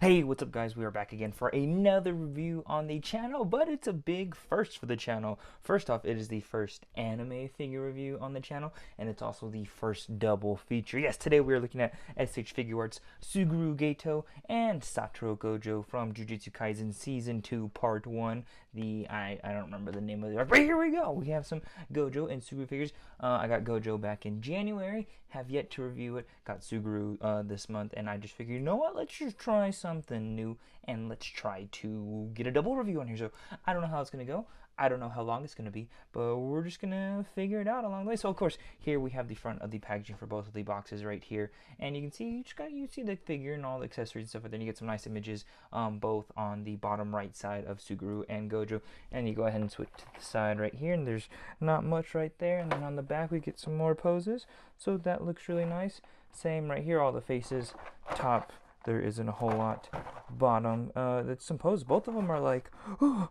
Hey, what's up guys? We are back again for another review on the channel, but it's a big first for the channel. First off, it is the first anime figure review on the channel, and it's also the first double feature. Yes, today we are looking at SH Figuarts, Suguru Geto, and Satoru Gojo from Jujutsu Kaisen Season 2 Part 1. I don't remember the name of the arc, but here we go! We have some Gojo and Suguru figures. I got Gojo back in January, have yet to review it. Got Suguru this month, and I just figured, you know what, let's just try something new, and let's try to get a double review on here. So I don't know how it's going to go. I don't know how long it's going to be, but we're just going to figure it out along the way. So, of course, here we have the front of the packaging for both of the boxes right here. And you can see, you see the figure and all the accessories and stuff, but then you get some nice images both on the bottom right side of Suguru and Gojo. And you go ahead and switch to the side right here, and there's not much right there. And then on the back, we get some more poses. So that looks really nice. Same right here, all the faces, top. There isn't a whole lot. Bottom, that's some poses. Both of them are like, oh,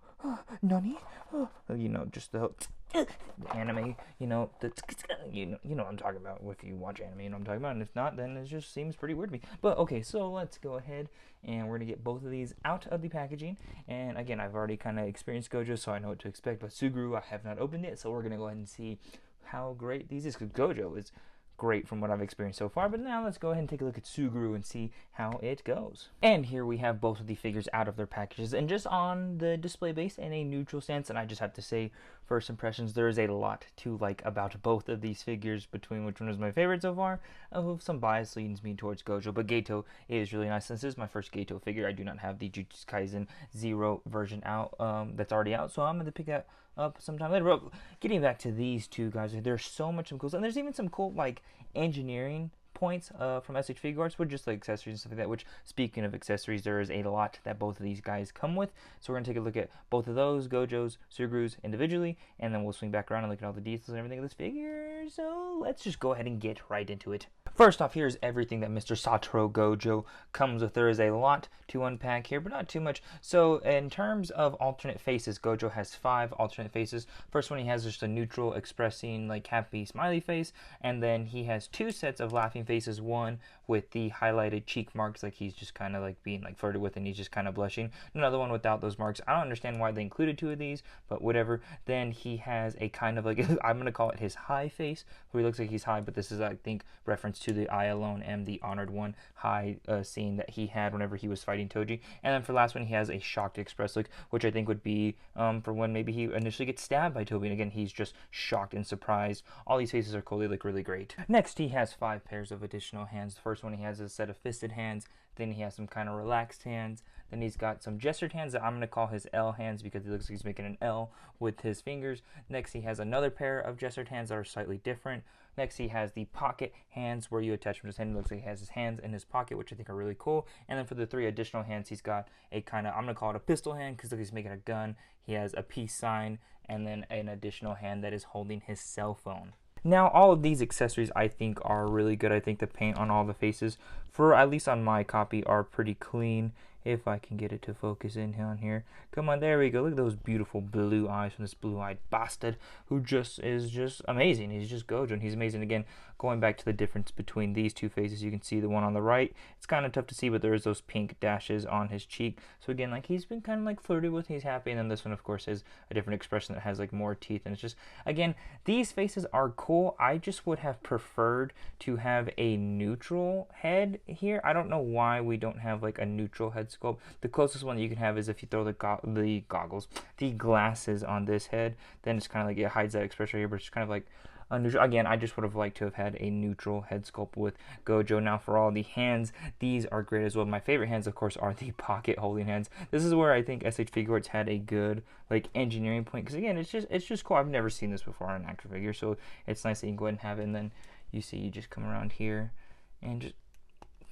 nani? Oh. You know, just the anime, you know, you know what I'm talking about. If you watch anime, you know what I'm talking about. And if not, then it just seems pretty weird to me. But okay, so let's go ahead and we're gonna get both of these out of the packaging. And again, I've already kind of experienced Gojo, so I know what to expect. But Suguru, I have not opened it, so we're gonna go ahead and see how great these is. Because Gojo is great from what I've experienced so far, but now let's go ahead and take a look at Suguru and see how it goes. And here we have both of the figures out of their packages and just on the display base in a neutral stance. And I just have to say, first impressions, there is a lot to like about both of these figures, between which one is my favorite so far. Some bias leans me towards Gojo, but Geto is really nice. Since this is my first Geto figure, I do not have the Jujutsu Kaisen 0 version out that's already out, so I'm going to pick that up sometime later. But getting back to these two guys, there's so much cool stuff, and there's even some cool like engineering points from SH Figuarts with just like accessories and stuff like that, which, speaking of accessories, there is a lot that both of these guys come with. So we're going to take a look at both of those, Gojo's, Suguru's individually, and then we'll swing back around and look at all the details and everything of this figure. So let's just go ahead and get right into it. First off, here's everything that Mr. Satoru Gojo comes with. There is a lot to unpack here, but not too much. So in terms of alternate faces, Gojo has 5 alternate faces. First one, he has just a neutral expressing like happy smiley face, and then he has 2 sets of laughing faces, one with the highlighted cheek marks, like he's just kind of like being like flirted with and he's just kind of blushing. Another one without those marks. I don't understand why they included 2 of these, but whatever. Then he has a kind of like, I'm going to call it his high face, where he looks like he's high, but this is, I think, reference to the I Alone Am the Honored One high scene that he had whenever he was fighting Toji. And then for the last one, he has a shocked express look, which I think would be for when maybe he initially gets stabbed by Toby, and again, he's just shocked and surprised. All these faces are cool. They look really great. Next, he has 5 pairs of additional hands. The first one, he has a set of fisted hands. Then he has some kind of relaxed hands. Then he's got some gestured hands that I'm going to call his L hands, because he looks like he's making an L with his fingers. Next, he has another pair of gestured hands that are slightly different. Next, he has the pocket hands, where you attach from his hand. It looks like he has his hands in his pocket, which I think are really cool. And then for the 3 additional hands, he's got a kind of, I'm going to call it a pistol hand, because look, he's making a gun. He has a peace sign, and then an additional hand that is holding his cell phone. Now, all of these accessories I think are really good. I think the paint on all the faces, for at least on my copy, are pretty clean. If I can get it to focus in on here. Come on, there we go. Look at those beautiful blue eyes from this blue-eyed bastard who is just amazing. He's just Gojo, and he's amazing. Again, going back to the difference between these 2 faces, you can see the one on the right. It's kind of tough to see, but there is those pink dashes on his cheek. So again, like, he's been kind of like flirted with. He's happy. And then this one, of course, is a different expression that has like more teeth. And it's just, again, these faces are cool. I just would have preferred to have a neutral head here. I don't know why we don't have like a neutral head sculpt. The closest one that you can have is if you throw the glasses on this head, then it's kind of like it hides that expression right here, but it's kind of like a neutral. Again, I just would have liked to have had a neutral head sculpt with Gojo. Now, for all the hands, these are great as well. My favorite hands, of course, are the pocket holding hands. This is where I think SH Figuarts had a good like engineering point, because again, it's just cool. I've never seen this before on an action figure, so it's nice that you can go ahead and have it. And then you see, you just come around here and just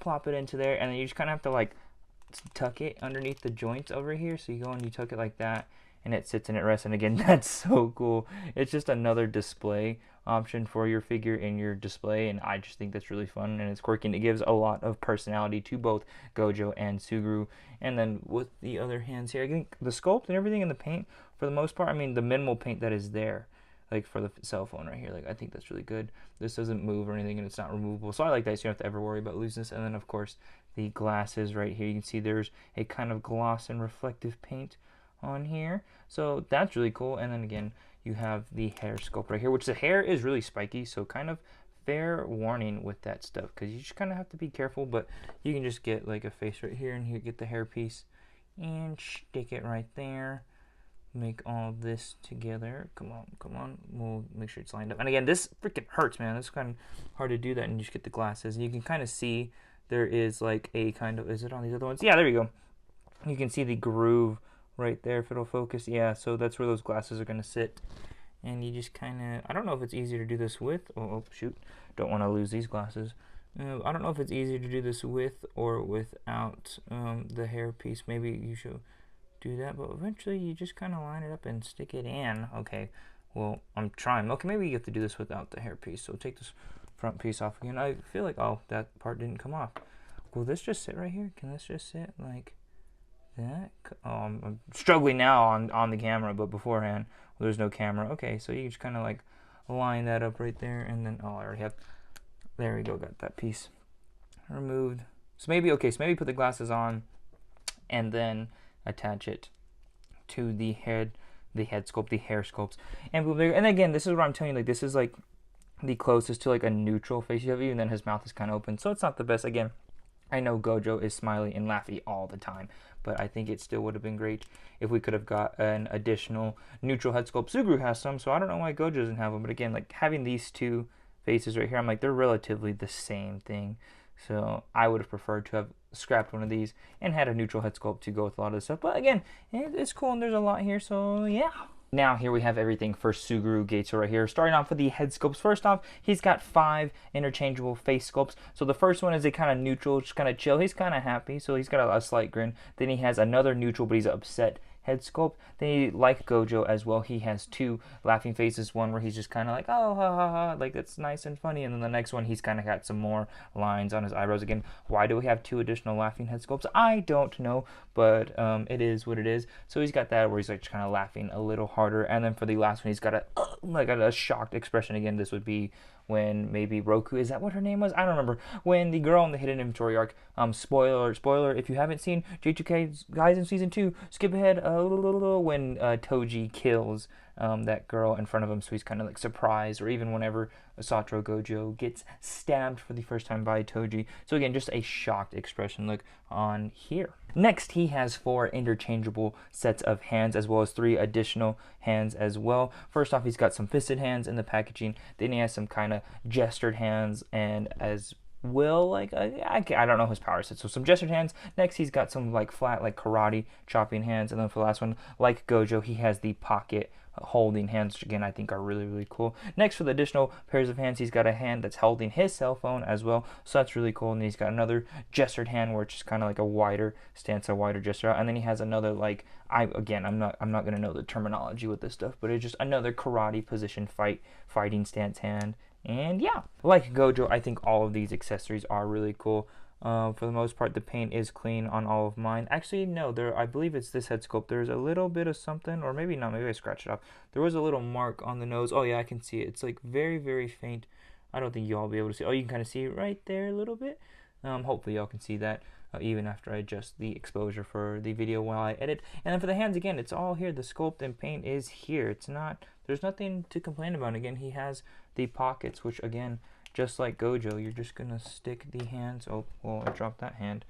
plop it into there, and then you just kind of have to like tuck it underneath the joints over here. So you go and you tuck it like that, and it sits and it rests. And again, that's so cool. It's just another display option for your figure in your display, and I just think that's really fun, and it's quirky, and it gives a lot of personality to both Gojo and Suguru. And then with the other hands here, I think the sculpt and everything in the paint, for the most part, I mean, the minimal paint that is there, like for the cell phone right here, like I think that's really good. This doesn't move or anything, and it's not removable, so I like that, so you don't have to ever worry about looseness. And then of course the glasses right here. You can see there's a kind of gloss and reflective paint on here. So that's really cool. And then again, you have the hair sculpt right here, which the hair is really spiky. So kind of fair warning with that stuff, because you just kind of have to be careful. But you can just get like a face right here, and you get the hair piece and stick it right there. Make all this together. Come on. We'll make sure it's lined up. And again, this freaking hurts, man. It's kind of hard to do that, and you just get the glasses. And you can kind of see there is like a kind of, is it on these other ones? Yeah, there you go. You can see the groove right there, if it'll focus. Yeah, so that's where those glasses are going to sit. And you just kind of, I don't know if it's easier to do this with, oh shoot, don't want to lose these glasses. I don't know if it's easier to do this with or without the hair piece. Maybe you should do that, but eventually you just kind of line it up and stick it in. Okay, well, I'm trying. Okay, maybe you have to do this without the hair piece. So take this front piece off again. I feel like, oh, that part didn't come off. Will this just sit right here? Can this just sit like that? Oh, I'm struggling now on the camera, but beforehand, well, there's no camera. Okay, so you just kind of like line that up right there, and then, oh, I already have, there we go, got that piece removed. So maybe, okay, so maybe put the glasses on and then attach it to the head sculpt, the hair sculpts, and again, this is what I'm telling you, like, this is like the closest to like a neutral face you have, even then his mouth is kind of open, so it's not the best. Again, I know Gojo is smiley and laughy all the time, but I think it still would have been great if we could have got an additional neutral head sculpt. Suguru has some, so I don't know why Gojo doesn't have them, but again, like, having these two faces right here, I'm like, they're relatively the same thing. So I would have preferred to have scrapped one of these and had a neutral head sculpt to go with a lot of this stuff. But again, it's cool, and there's a lot here, so yeah. Now here we have everything for Suguru Geto right here. Starting off with the head sculpts. First off, he's got 5 interchangeable face sculpts. So the first one is a kind of neutral, just kind of chill. He's kind of happy, so he's got a slight grin. Then he has another neutral, but he's upset head sculpt. Then he, like Gojo as well, he has 2 laughing faces. One where he's just kind of like, oh, ha, ha, ha, like, that's nice and funny. And then the next one, he's kind of got some more lines on his eyebrows. Again, why do we have 2 additional laughing head sculpts? I don't know, but it is what it is. So he's got that where he's like kind of laughing a little harder. And then for the last one, he's got a shocked expression. Again, this would be when maybe Roku, is that what her name was? I don't remember. When the girl in the hidden inventory arc, spoiler, if you haven't seen Jujutsu Kaisen Season 2, skip ahead a little, when Toji kills that girl in front of him, so he's kind of like surprised, or even whenever Satoru Gojo gets stabbed for the first time by Toji. So again, just a shocked expression look on here. Next, he has 4 interchangeable sets of hands, as well as 3 additional hands as well. First off, he's got some fisted hands in the packaging. Then he has some kind of gestured hands, and as well, like, I don't know his power set, so some gestured hands. Next, he's got some like flat, like karate chopping hands, and then for the last one, like Gojo, he has the pocket holding hands, which again I think are really, really cool. Next, for the additional pairs of hands, he's got a hand that's holding his cell phone as well, so that's really cool. And he's got another gestured hand where it's just kind of like a wider stance, a wider gesture out. And then he has another, like, I'm not gonna know the terminology with this stuff, but it's just another karate position fighting stance hand. And yeah, like Gojo, I think all of these accessories are really cool. For the most part, the paint is clean on all of mine. Actually, no, I believe it's this head sculpt. There's a little bit of something, or maybe not, maybe I scratched it off. There was a little mark on the nose. Oh yeah, I can see it. It's like very, very faint. I don't think y'all will be able to see. Oh, you can kind of see it right there a little bit. Hopefully y'all can see that, even after I adjust the exposure for the video while I edit. And then for the hands, again, it's all here. The sculpt and paint is here. It's not, there's nothing to complain about. Again, he has the pockets, which again, just like Gojo, you're just gonna stick the hands, oh, well, I dropped that hand,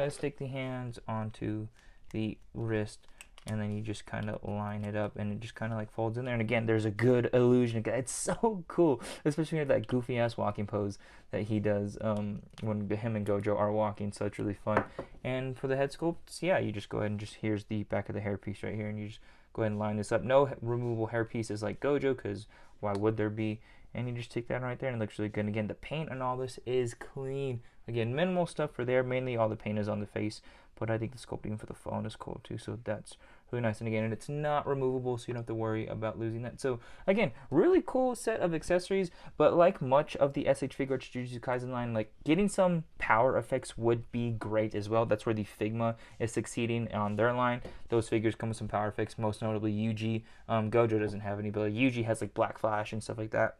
stick the hands onto the wrist, and then you just kind of line it up, and it just kind of like folds in there. And again, there's a good illusion. It's so cool, especially with that goofy ass walking pose that he does when him and Gojo are walking. So it's really fun. And for the head sculpts, yeah, you just go ahead and just, here's the back of the hair piece right here, and you just go ahead and line this up. No removable hair pieces like Gojo, because why would there be? And you just take that right there, and it looks really good. And again, the paint on all this is clean. Again, minimal stuff for there. Mainly all the paint is on the face, but I think the sculpting for the phone is cool too, so that's really nice. And again, and it's not removable, so you don't have to worry about losing that. So again, really cool set of accessories, but like much of the SH Figuarts Jujutsu Kaisen line, like, getting some power effects would be great as well. That's where the Figma is succeeding on their line. Those figures come with some power effects, most notably Yuji. Gojo doesn't have any, but like, Yuji has like Black Flash and stuff like that.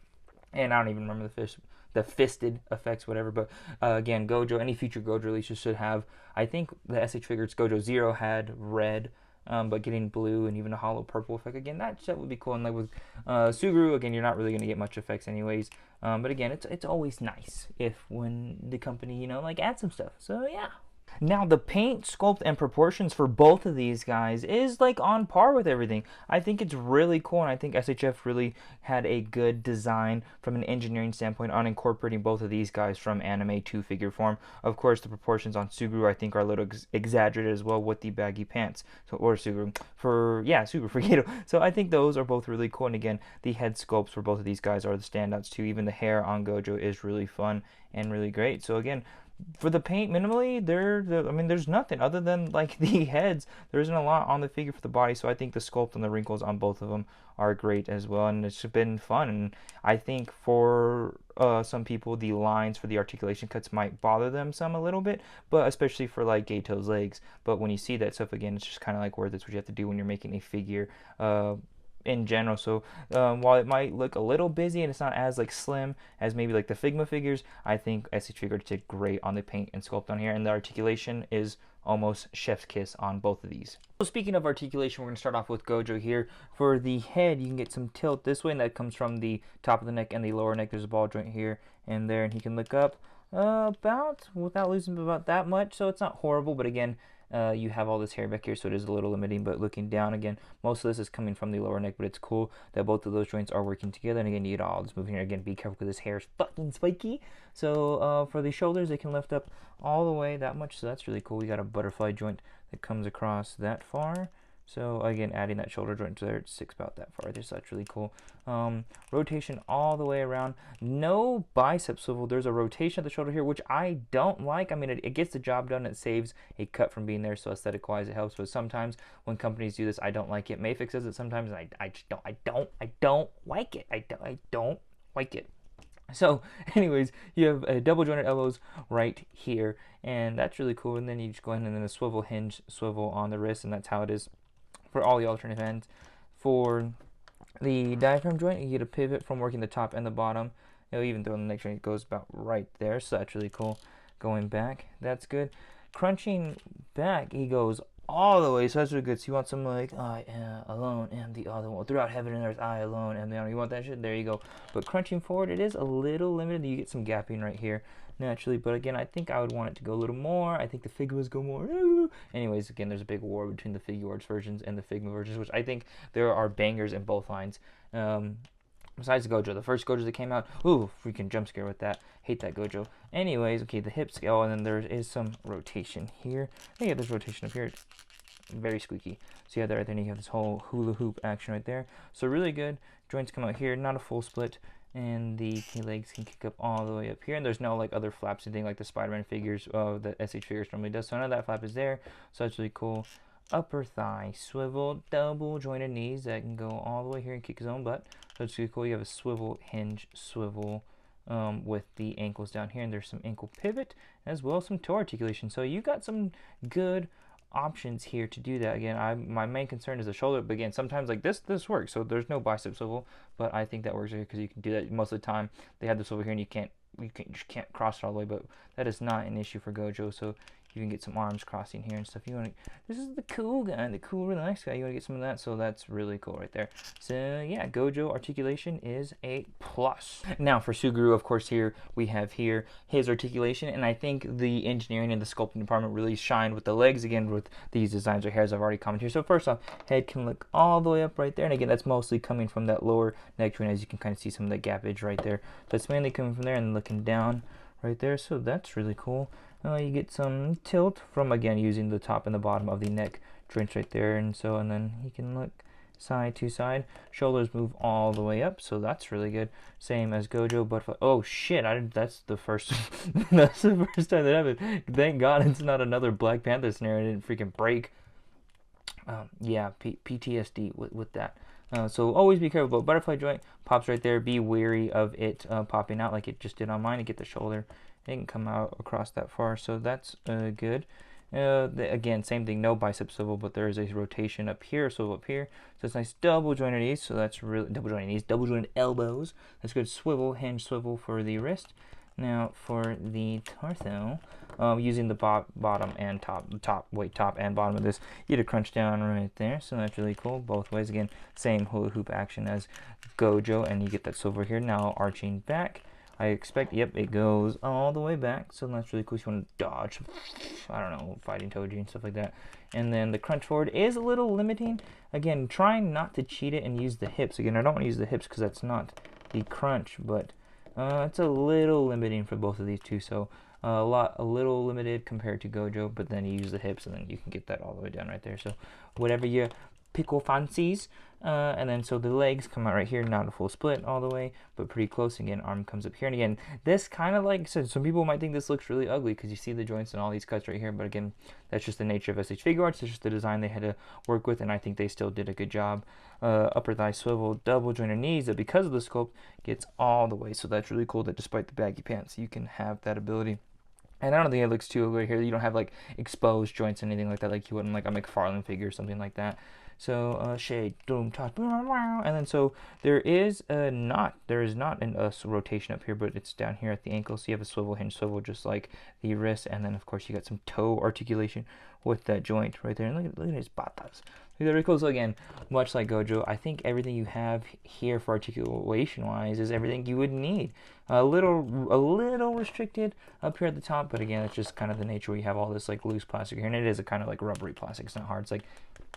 And I don't even remember the fisted effects, whatever. But again, Gojo, any future Gojo releases should have. I think the SH Figuarts Gojo Zero had red, but getting blue and even a hollow purple effect again, that would be cool. And like with Suguru, again, you're not really gonna get much effects anyways. But again, it's always nice if when the company, you know, like adds some stuff. So yeah. Now, the paint, sculpt, and proportions for both of these guys is like on par with everything. I think it's really cool, and I think SHF really had a good design from an engineering standpoint on incorporating both of these guys from anime to figure form. Of course, the proportions on Suguru I think are a little exaggerated as well with the baggy pants. So, or Suguru for Geto. So I think those are both really cool, and again, the head sculpts for both of these guys are the standouts too. Even the hair on Gojo is really fun and really great. So again, for the paint, minimally, I mean, there's nothing other than like the heads. There isn't a lot on the figure for the body, so I think the sculpt and the wrinkles on both of them are great as well, and it's been fun. And I think for some people, the lines for the articulation cuts might bother them some a little bit, but especially for like Geto's legs. But when you see that stuff again, it's just kind of like worth it. It's what you have to do when you're making a figure. In general, so while it might look a little busy and it's not as like slim as maybe like the Figma figures, I think SH Figuarts did great on the paint and sculpt on here, and the articulation is almost chef's kiss on both of these. So speaking of articulation, we're going to start off with Gojo here. For the head, you can get some tilt this way, and that comes from the top of the neck and the lower neck. There's a ball joint here and there, and he can look up about, without losing about that much, so it's not horrible, but again, you have all this hair back here, so it is a little limiting. But looking down again, most of this is coming from the lower neck, but it's cool that both of those joints are working together. And again, you get all this moving here. Again, be careful because this hair is fucking spiky. So for the shoulders, they can lift up all the way that much, so that's really cool. We got a butterfly joint that comes across that far. So again, adding that shoulder joint to there, it sticks about that far. So that's really cool. Rotation all the way around. No bicep swivel. There's a rotation at the shoulder here, which I don't like. I mean, it gets the job done. It saves a cut from being there, so aesthetic-wise, it helps. But sometimes when companies do this, I don't like it. Mayfix does it sometimes, and I just don't. I don't like it. I don't like it. So, anyways, you have a double jointed elbows right here, and that's really cool. And then you just go ahead and then a swivel hinge swivel on the wrist, and that's how it is for all the alternate ends. For the diaphragm joint, you get a pivot from working the top and the bottom. You'll even throw in the next joint, it goes about right there, so that's really cool. Going back, that's good. Crunching back, he goes all the way, so that's really good. So you want some like, I alone am the other one. Throughout heaven and earth, I alone am the other. You want that shit? There you go. But crunching forward, it is a little limited. You get some gapping right here naturally, but again, I think I would want it to go a little more. I think the Figmas go more. Anyways, again, there's a big war between the Figuarts versions and the Figma versions, which I think there are bangers in both lines. Besides Gojo, the first Gojo that came out, ooh, freaking jump scare with that. Hate that Gojo. Anyways, okay, the hip scale, and then there is some rotation here. I think there's rotation up here. It's very squeaky. So you have that right there, and you have this whole hula hoop action right there. So really good. Joints come out here, not a full split. And the legs can kick up all the way up here. And there's no like other flaps or anything like the Spider-Man figures that SH Figures normally does. So none of that flap is there. So that's really cool. Upper thigh swivel, double jointed knees that can go all the way here and kick his own butt. So it's really cool. You have a swivel hinge swivel with the ankles down here, and there's some ankle pivot as well as some toe articulation. So you got some good options here to do that. Again, my main concern is the shoulder, but again, sometimes like this works. So there's no bicep swivel, but I think that works here because you can do that most of the time. They have this over here, and you just can't cross it all the way, but that is not an issue for Gojo. So you can get some arms crossing here and stuff. You want to, this is the cool guy, the cool relaxed guy. You want to get some of that, so that's really cool right there. So yeah, Gojo articulation is a plus. Now for Suguru, of course, here we have here his articulation, and I think the engineering and the sculpting department really shined with the legs again with these designs right here, as I've already commented here. So first off, head can look all the way up right there, and again, that's mostly coming from that lower neck joint, as you can kind of see some of that gappage right there. So it's mainly coming from there and looking down right there, so that's really cool. You get some tilt from, again, using the top and the bottom of the neck joints right there, and then he can look side to side. Shoulders move all the way up, so that's really good. Same as Gojo, but oh shit, that's the first that's the first time that happened. Thank God it's not another Black Panther scenario. I didn't freaking break. Yeah, PTSD with that. So always be careful. But butterfly joint pops right there. Be wary of it popping out like it just did on mine to get the shoulder. It didn't come out across that far, so that's good. Again, same thing, no bicep swivel, but there is a rotation up here, swivel up here. So it's nice double jointed knees. So that's really double jointed knees, double jointed elbows. That's good. Swivel, hinge swivel for the wrist. Now for the torso, using the bottom and top and bottom of this, you get a crunch down right there. So that's really cool. Both ways. Again, same hula hoop action as Gojo, and you get that swivel here. Now arching back. I expect, yep, it goes all the way back, so that's really cool. So you want to dodge, I don't know, fighting Toji and stuff like that. And then the crunch forward is a little limiting. Again, trying not to cheat it and use the hips. Again, I don't want to use the hips because that's not the crunch, but it's a little limiting for both of these two. So a little limited compared to Gojo, but then you use the hips and then you can get that all the way down right there. So whatever your pickle fancies. And then so the legs come out right here, not a full split all the way, but pretty close. Again, arm comes up here, and again, this kind of like, so some people might think this looks really ugly because you see the joints and all these cuts right here, but again, that's just the nature of SH Figuarts. It's just the design they had to work with, and I think they still did a good job. Upper thigh swivel, double jointed knees, that because of the sculpt gets all the way, so that's really cool that despite the baggy pants, you can have that ability. And I don't think it looks too ugly here. You don't have like exposed joints or anything like that, like you would in like a McFarlane figure or something like that. So shade, doom, top, and then so there is not a rotation up here, but it's down here at the ankle. So you have a swivel, hinge swivel, just like the wrist, and then of course you got some toe articulation with that joint right there. And look at his patas. Very cool. So again, much like Gojo, I think everything you have here for articulation wise is everything you would need. A little restricted up here at the top, but again, it's just kind of the nature where you have all this like loose plastic here, and it is a kind of like rubbery plastic. It's not hard. It's like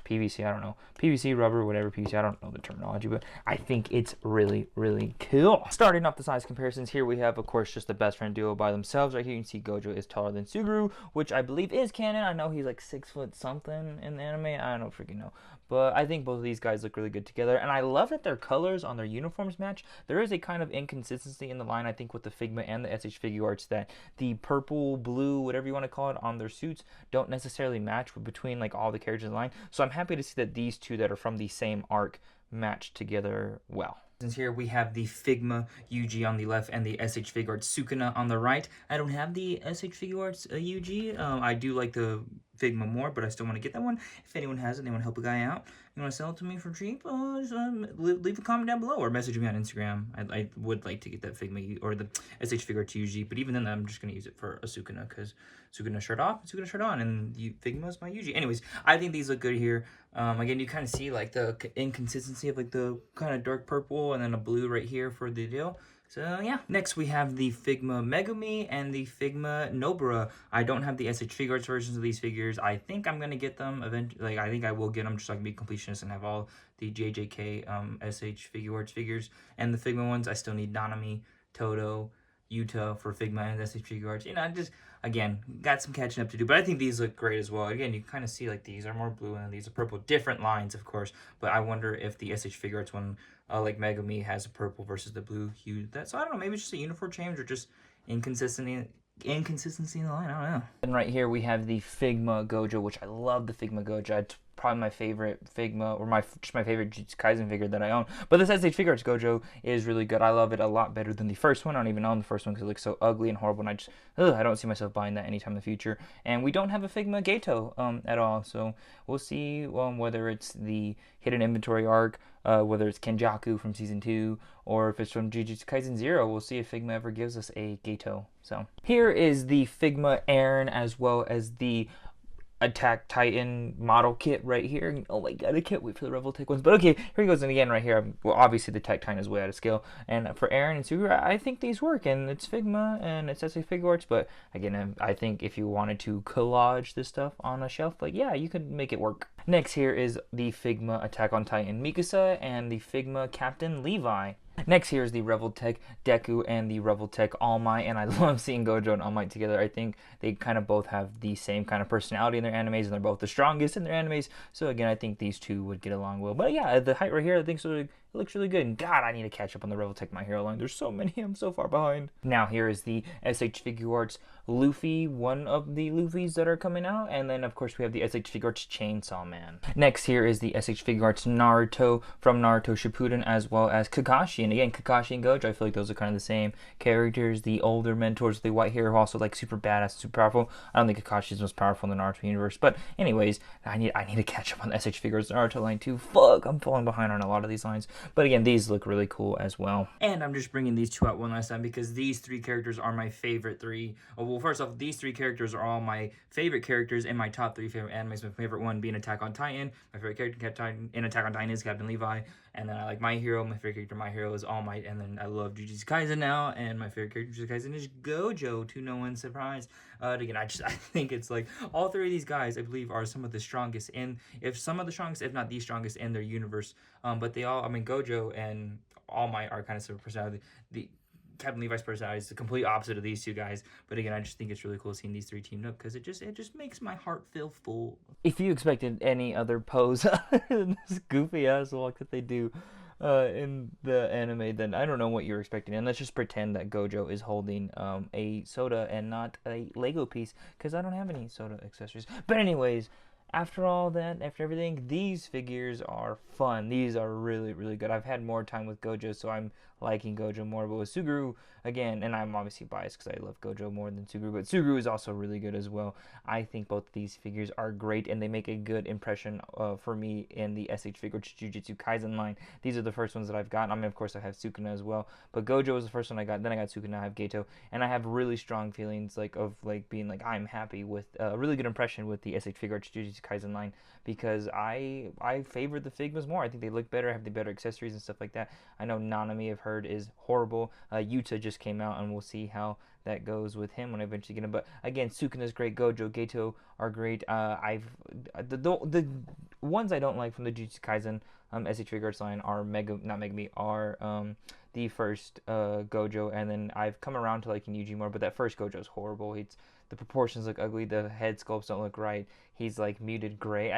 PVC, I don't know. PVC, rubber, whatever, PVC, I don't know the terminology, but I think it's really, really cool. Starting off the size comparisons, here we have, of course, just the best friend duo by themselves. Right here you can see Gojo is taller than Suguru, which I believe is canon. I know he's like 6 foot something in the anime. I don't freaking know. But I think both of these guys look really good together, and I love that their colors on their uniforms match. There is a kind of inconsistency in the line, I think, with the Figma and the SH Figuarts, that the purple, blue, whatever you want to call it, on their suits don't necessarily match between like all the characters in the line. So I'm happy to see that these two that are from the same arc match together well. Since here we have the Figma UG on the left and the SH Figuarts Sukuna on the right. I don't have the SH Figuarts UG. I do like the Figma more, but I still want to get that one. If anyone has it, they want to help a guy out, you want to sell it to me for cheap, just, leave a comment down below or message me on Instagram. I would like to get that Figma or the SH Figuarts UG, but even then I'm just going to use it for a Sukuna, because Sukuna shirt off, Sukuna shirt on, and Figma is my UG. Anyways, I think these look good here. Again, you kind of see like the inconsistency of like the kind of dark purple and then a blue right here for the deal. So yeah, next we have the Figma Megumi and the Figma Nobara. I don't have the SH Figuarts versions of these figures. I think I'm gonna get them eventually. Like, I think I will get them just so I can be completionist and have all the JJK SH Figuarts figures. And the Figma ones, I still need Nanami, Toto, Yuta for Figma and SH Figuarts. You know, I just, again, got some catching up to do, but I think these look great as well. Again, you kind of see like these are more blue and these are purple. Different lines, of course, but I wonder if the SH Figuarts one, like Megumi, has a purple versus the blue hue. So I don't know, maybe it's just a uniform change or just inconsistency in the line. I don't know. And right here we have the Figma Gojo, which I love the Figma Gojo. It's probably my favorite Figma, or just my favorite Jujutsu Kaisen figure that I own. But this SH Figuarts Gojo is really good. I love it a lot better than the first one. I don't even own the first one because it looks so ugly and horrible, and I don't see myself buying that anytime in the future. And we don't have a Figma Geto at all, so we'll see whether it's the hidden inventory arc, whether it's Kenjaku from season 2, or if it's from Jujutsu Kaisen 0. We'll see if Figma ever gives us a Geto. So here is the Figma Aaron, as well as the Attack Titan model kit right here. Oh my god, I can't wait for the Revoltech ones. But okay, here he goes. And again, right here, well, obviously the Attack Titan is way out of scale. And for Aaron and Suguru, I think these work. And it's Figma and it's SH Figuarts. But again, I think if you wanted to collage this stuff on a shelf, like, yeah, you could make it work. Next here is the Figma Attack on Titan Mikasa and the Figma Captain Levi. Next here is the Revoltech Deku and the Revoltech All Might, and I love seeing Gojo and All Might together. I think they kind of both have the same kind of personality in their animes, and they're both the strongest in their animes. So again, I think these two would get along well. But yeah, the height right here, I think it looks really good. And God, I need to catch up on the Revoltech My Hero line. There's so many, I'm so far behind. Now here is the SH Figuarts Luffy, one of the Luffys that are coming out, and then of course we have the SH Figuarts Chainsaw Man. Next here is the SH Figuarts Naruto from Naruto Shippuden, as well as Kakashi. And again, Kakashi and Gojo, I feel like those are kind of the same characters. The older mentors with the white hair who are also like super badass, super powerful. I don't think Kakashi is the most powerful in the Naruto universe, but anyways, I need to catch up on the SH Figuarts Naruto line too. Fuck, I'm falling behind on a lot of these lines. But again, these look really cool as well. And I'm just bringing these two out one last time because these three characters are my favorite three. Oh, well, first off, these three characters are all my favorite characters in my top three favorite animes. My favorite one being Attack on Titan. My favorite character in Attack on Titan is Captain Levi. And then I like My Hero. My favorite character, My Hero, is All Might. And then I love Jujutsu Kaisen now. And my favorite character, Jujutsu Kaisen, is Gojo, to no one's surprise. Again, I think it's like all three of these guys, I believe, are some of the strongest if not the strongest in their universe. But they all, I mean, Gojo and All Might are kind of similar personality. The Captain Levi's personality is the complete opposite of these two guys. But again, I just think it's really cool seeing these three teamed up because it just makes my heart feel full. If you expected any other pose other than this goofy ass walk that they do in the anime, then I don't know what you're expecting. And let's just pretend that Gojo is holding a soda and not a Lego piece because I don't have any soda accessories. But anyways, after all that, after everything, these figures are fun. These are really, really good. I've had more time with Gojo, so I'm liking Gojo more. But with Suguru, again, and I'm obviously biased because I love Gojo more than Suguru, but Suguru is also really good as well. I think both of these figures are great, and they make a good impression for me in the SH Figuarts Jujutsu Kaisen line. These are the first ones that I've gotten. I mean, of course, I have Sukuna as well, but Gojo was the first one I got. Then I got Sukuna, I have Geto, and I have really strong feelings of being like I'm happy with a really good impression with the SH Figuarts Jujutsu Kaisen line because I favor the Figmas more. I think they look better, have the better accessories and stuff like that. I know Nanami, I've heard, is horrible. Yuta just came out, and we'll see how that goes with him when I eventually get him. But again, Sukuna's great. Gojo, Geto are great. The ones I don't like from the Jujutsu Kaisen SH Figuarts line are the first Gojo, and then I've come around to liking Yuji more. But that first Gojo is horrible. The proportions look ugly. The head sculpts don't look right. He's like muted gray.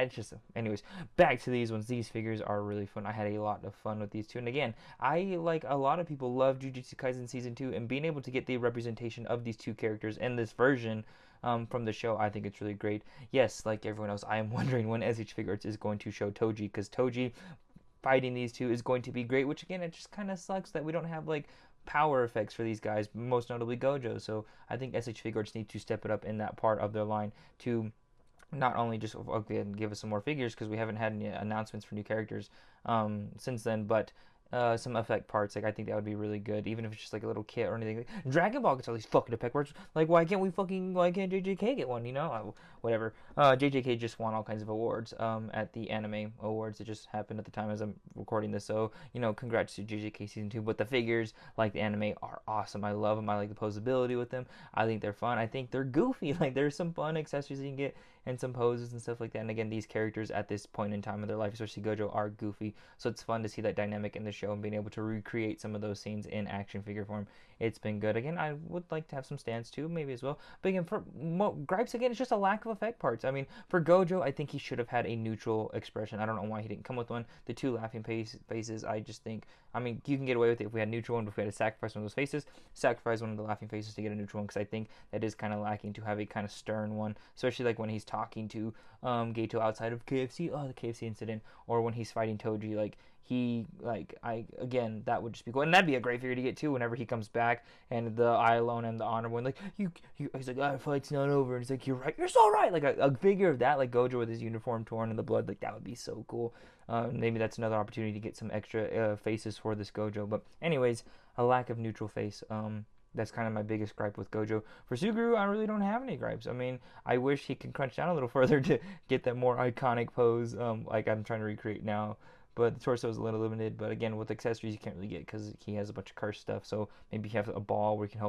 Anyways, back to these ones. These figures are really fun. I had a lot of fun with these two. And again, I, like a lot of people, love Jujutsu Kaisen Season 2. And being able to get the representation of these two characters in this version from the show, I think it's really great. Yes, like everyone else, I am wondering when SH Figuarts is going to show Toji. Because Toji fighting these two is going to be great. Which, again, it just kind of sucks that we don't have, like, power effects for these guys, most notably Gojo. So I think SH Figuarts need to step it up in that part of their line to not only just give us some more figures because we haven't had any announcements for new characters since then, but some effect parts. Like I think that would be really good, even if it's just like a little kit or anything. Like, Dragon Ball gets all these fucking effect parts. Like why can't JJK get one? You know, whatever. JJK just won all kinds of awards at the anime awards that just happened at the time as I'm recording this. So congrats to JJK season 2. But the figures, like the anime, are awesome. I love them. I like the posability with them. I think they're fun. I think they're goofy. Like there's some fun accessories you can get and some poses and stuff like that. And again, these characters at this point in time of their life, especially Gojo, are goofy. So it's fun to see that dynamic in the show and being able to recreate some of those scenes in action figure form. It's been good. Again, I would like to have some stands too, maybe as well. But again, for gripes, again, it's just a lack of effect parts. I mean, for Gojo, I think he should have had a neutral expression. I don't know why he didn't come with one. The two laughing faces, I just think, I mean, you can get away with it if we had a neutral one, but if we had to sacrifice one of those faces, sacrifice one of the laughing faces to get a neutral one, because I think that is kind of lacking to have a kind of stern one, especially like when he's talking to Geto outside of KFC, the KFC incident, or when he's fighting Toji, that would just be cool. And that'd be a great figure to get too whenever he comes back, and the I Alone and the Honor one, like, he's like, the fight's not over, and he's like, you're right, you're so right, like a figure of that, like Gojo with his uniform torn and the blood, like that would be so cool. Maybe that's another opportunity to get some extra faces for this Gojo. But anyways, a lack of neutral face. That's kind of my biggest gripe with Gojo. For Suguru, I really don't have any gripes. I mean, I wish he could crunch down a little further to get that more iconic pose, like I'm trying to recreate now. But the torso is a little limited. But again, with accessories, you can't really get because he has a bunch of curse stuff. So maybe you have a ball where you can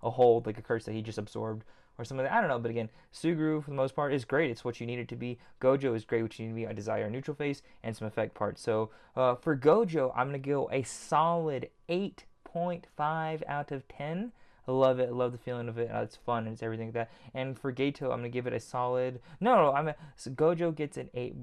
hold like a curse that he just absorbed or something like that. I don't know. But again, Suguru, for the most part, is great. It's what you need it to be. Gojo is great, what you need to be. I desire a neutral face and some effect parts. So for Gojo, I'm going to go a solid 8.5 out of 10. I love it. I love the feeling of it. It's fun and it's everything like that. And for Geto, I'm going to give it a solid... So Gojo gets an 8.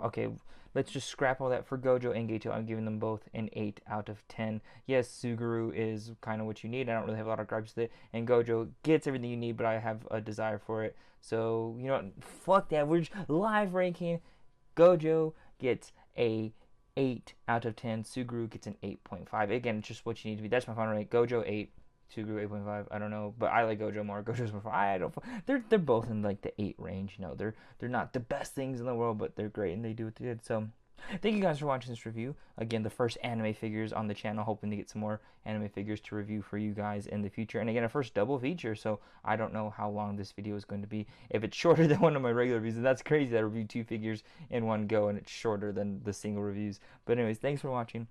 Okay, let's just scrap all that. For Gojo and Geto, I'm giving them both an 8 out of 10. Yes, Suguru is kind of what you need. I don't really have a lot of gripes with it. And Gojo gets everything you need, but I have a desire for it. So, fuck that. We're just live ranking. Gojo gets a 8 out of 10. Suguru gets an 8.5. Again, it's just what you need to be. That's my final rate. Gojo 8, Suguru 8.5. I don't know, but I like Gojo more. Gojo's more fun. I don't. They're both in like the 8 range. You know, they're not the best things in the world, but they're great and they do what they did. So thank you guys for watching this review. Again, the first anime figures on the channel, hoping to get some more anime figures to review for you guys in the future. And again, a first double feature, so I don't know how long this video is going to be. If it's shorter than one of my regular reviews, and that's crazy that I reviewed 2 figures in one go and it's shorter than the single reviews. But anyways, thanks for watching.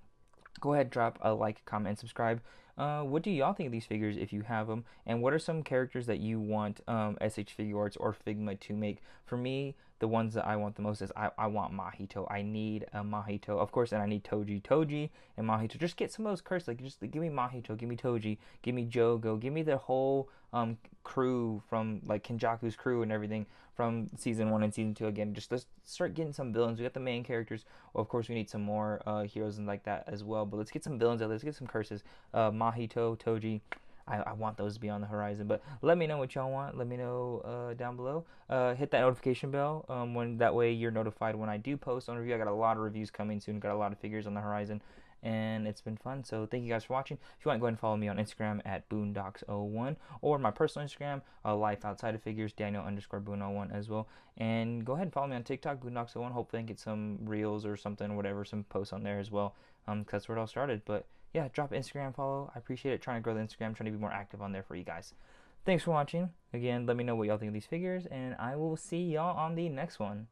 Go ahead, drop a like, comment, and subscribe. What do y'all think of these figures if you have them? And what are some characters that you want SH Figuarts or Figma to make? For me, the ones that I want the most is I want Mahito. I need a Mahito, of course, and I need Toji and Mahito. Just get some of those cursed. Like, just give me Mahito, give me Toji, give me Jogo, give me the whole crew from like Kenjaku's crew and everything from season 1 and season 2. Again, just let's start getting some villains. We got the main characters. Well, of course, we need some more heroes and like that as well. But let's get some villains out. Let's get some curses. Mahito, Toji. I want those to be on the horizon. But let me know what y'all want. Let me know down below. Hit that notification bell when that way you're notified when I do post on review. I got a lot of reviews coming soon. Got a lot of figures on the horizon. And it's been fun. So thank you guys for watching. If you want, go ahead and follow me on Instagram at boondocks01 or my personal Instagram, life outside of figures, Daniel_boon01 as well. And go ahead and follow me on TikTok, boondocks01. Hopefully I can get some reels or something, whatever, some posts on there as well. Because that's where it all started. But yeah, drop Instagram follow. I appreciate it. Trying to grow the Instagram, trying to be more active on there for you guys. Thanks for watching. Again, let me know what y'all think of these figures, and I will see y'all on the next one.